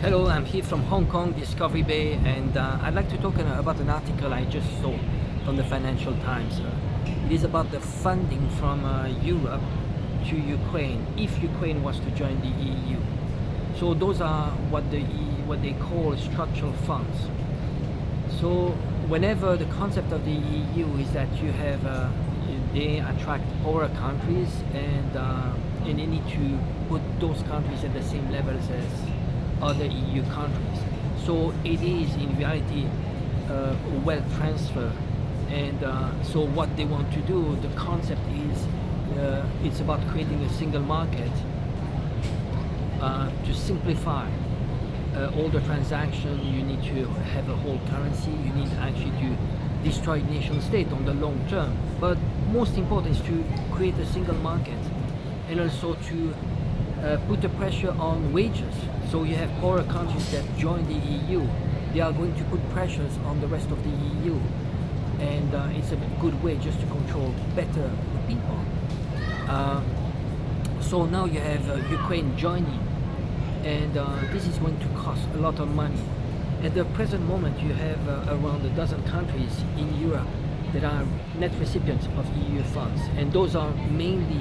Hello, I'm here from Hong Kong, Discovery Bay, and I'd like to talk about an article I just saw from the Financial Times. It is about the funding from Europe to Ukraine if Ukraine was to join the EU. So those are what they call structural funds. So whenever the concept of the EU is that you have they attract poorer countries and they need to put those countries at the same levels as other EU countries. So it is in reality wealth transfer, and so what they want to do, the concept is it's about creating a single market to simplify all the transactions. You need to have a whole currency. You need actually to destroy nation state on the long term. But most important is to create a single market and also to put the pressure on wages. So you have poorer countries that join the EU. They are going to put pressures on the rest of the EU, and it's a good way just to control better the people. So now you have Ukraine joining, and this is going to cost a lot of money. At the present moment, you have around a dozen countries in Europe that are net recipients of EU funds, and those are mainly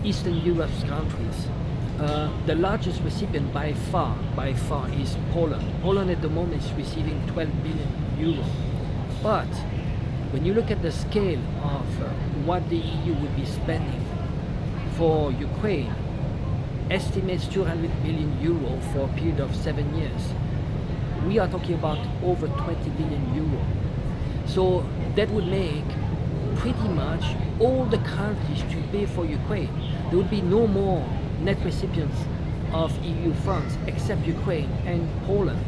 Eastern Europe's countries. The largest recipient by far is Poland. Poland at the moment is receiving 12 billion euro. But when you look at the scale of what the EU would be spending for Ukraine, estimates 200 billion euro for a period of 7 years. We are talking about over 20 billion euro. So that would make pretty much all the countries to pay for Ukraine. There would be no more net recipients of EU funds except Ukraine and Poland.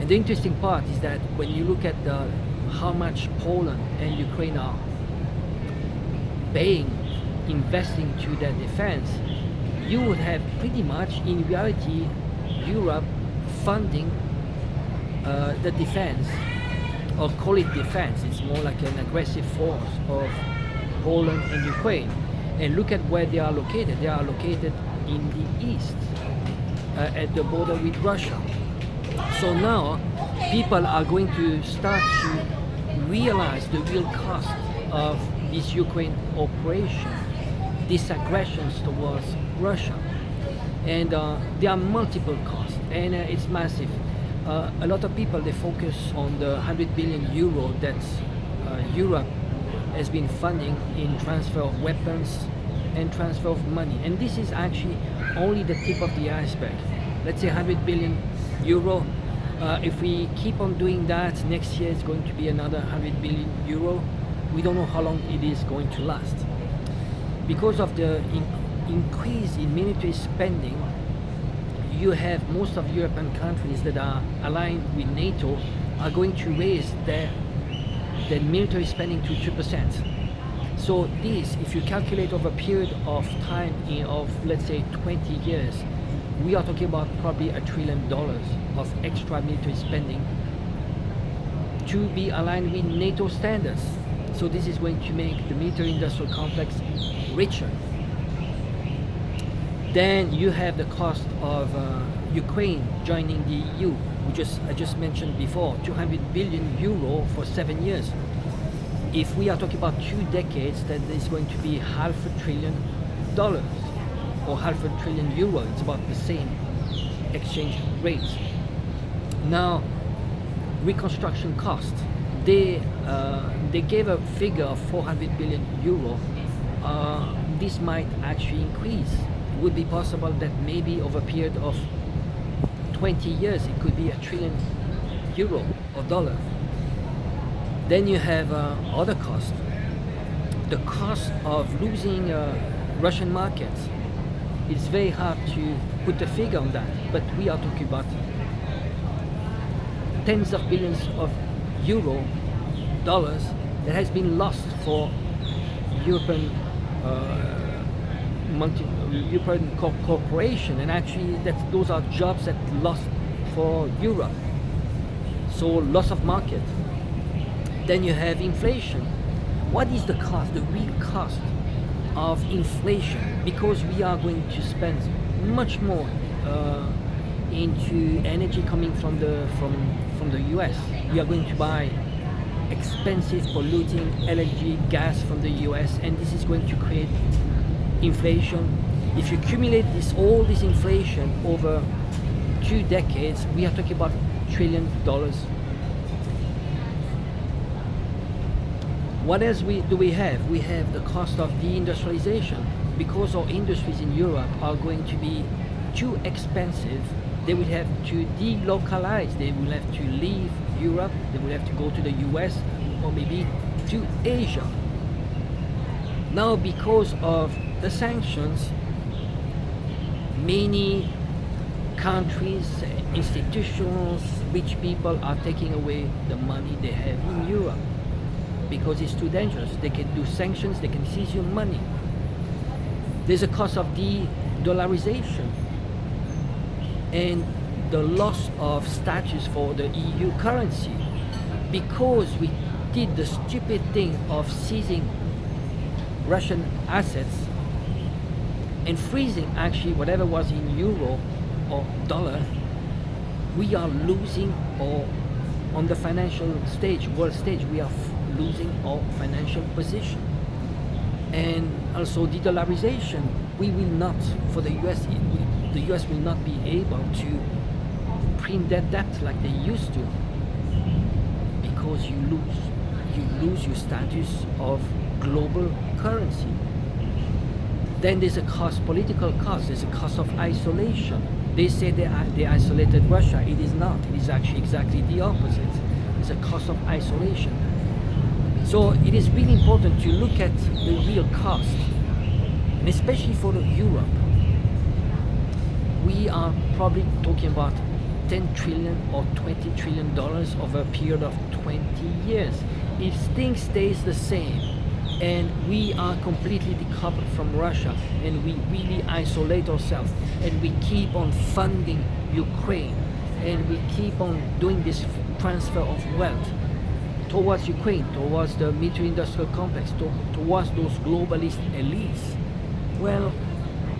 And the interesting part is that when you look at how much Poland and Ukraine are paying, investing to their defense, you would have pretty much in reality Europe funding the defense, or call it defense, it's more like an aggressive force of Poland and Ukraine. And look at where they are located. They are located in the east, at the border with Russia. So now people are going to start to realize the real cost of this Ukraine operation, these aggressions towards Russia. And there are multiple costs, and it's massive. A lot of people, they focus on the 100 billion euro that Europe has been funding in transfer of weapons and transfer of money, and this is actually only the tip of the iceberg. Let's say 100 billion euro. If we keep on doing that, next year it's going to be another 100 billion euro. We don't know how long it is going to last. Because of the increase in military spending, you have most of European countries that are aligned with NATO are going to raise their military spending to 2%. So this, if you calculate over a period of time of let's say 20 years, we are talking about probably $1 trillion of extra military spending to be aligned with NATO standards. So this is going to make the military industrial complex richer. Then you have the cost of Ukraine joining the EU, which I just mentioned before, 200 billion euro for 7 years. If we are talking about 2 decades, that is going to be $500 billion or €500 billion. It's about the same exchange rates. Now, reconstruction cost. They gave a figure of 400 billion euro. This might actually increase. It would be possible that maybe over a period of 20 years it could be €1 trillion or dollar. Then you have other costs. The cost of losing Russian markets. It's very hard to put a figure on that, but we are talking about tens of billions of euro, dollars that has been lost for European European corporation, and actually those are jobs that lost for Europe. So loss of market. Then you have inflation. What is the cost, the real cost of inflation? Because we are going to spend much more into energy coming from the US. You are going to buy expensive polluting LNG gas from the US, and this is going to create inflation. If you accumulate all this inflation over 2 decades, we are talking about $1 trillion. What else do we have? We have the cost of deindustrialization. Because our industries in Europe are going to be too expensive, they will have to delocalize. They will have to leave Europe, they will have to go to the US or maybe to Asia. Now, because of the sanctions, many countries, institutions, rich people are taking away the money they have in Europe because it's too dangerous. They can do sanctions, they can seize your money. There's a cost of de-dollarization and the loss of status for the EU currency because we did the stupid thing of seizing Russian assets and freezing actually whatever was in euro or dollar. We are losing, or on the financial stage, world stage, we are losing our financial position. And also de-dollarization, we will not, for the US, the US will not be able to print that debt like they used to, because you lose your status of global currency. Then there's a cost, political cost. There's a cost of isolation. They say they isolated Russia. It is not. It is actually exactly the opposite. It's a cost of isolation. So it is really important to look at the real cost, and especially for Europe. We are probably talking about $10 trillion or $20 trillion over a period of 20 years. If things stays the same, and we are completely decoupled from Russia, and we really isolate ourselves, and we keep on funding Ukraine, and we keep on doing this transfer of wealth towards Ukraine, towards the military-industrial complex, towards those globalist elites, well,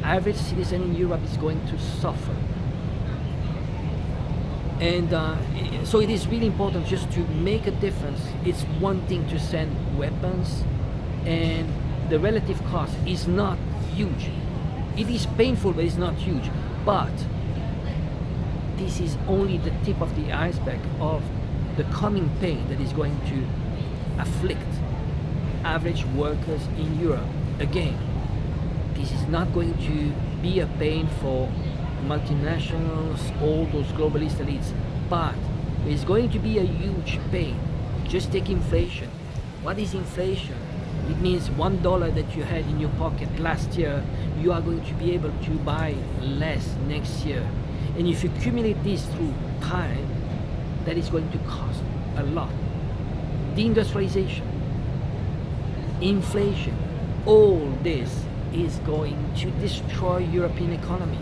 average citizen in Europe is going to suffer. And so it is really important just to make a difference. It's one thing to send weapons, and the relative cost is not huge. It is painful, but it's not huge. But this is only the tip of the iceberg of the coming pain that is going to afflict average workers in Europe. Again, this is not going to be a pain for multinationals, all those globalist elites, but it's going to be a huge pain. Just take inflation. What is inflation? It means $1 that you had in your pocket last year, you are going to be able to buy less next year. And if you accumulate this through time, that is going to cost a lot. Deindustrialization, inflation, all this is going to destroy European economy.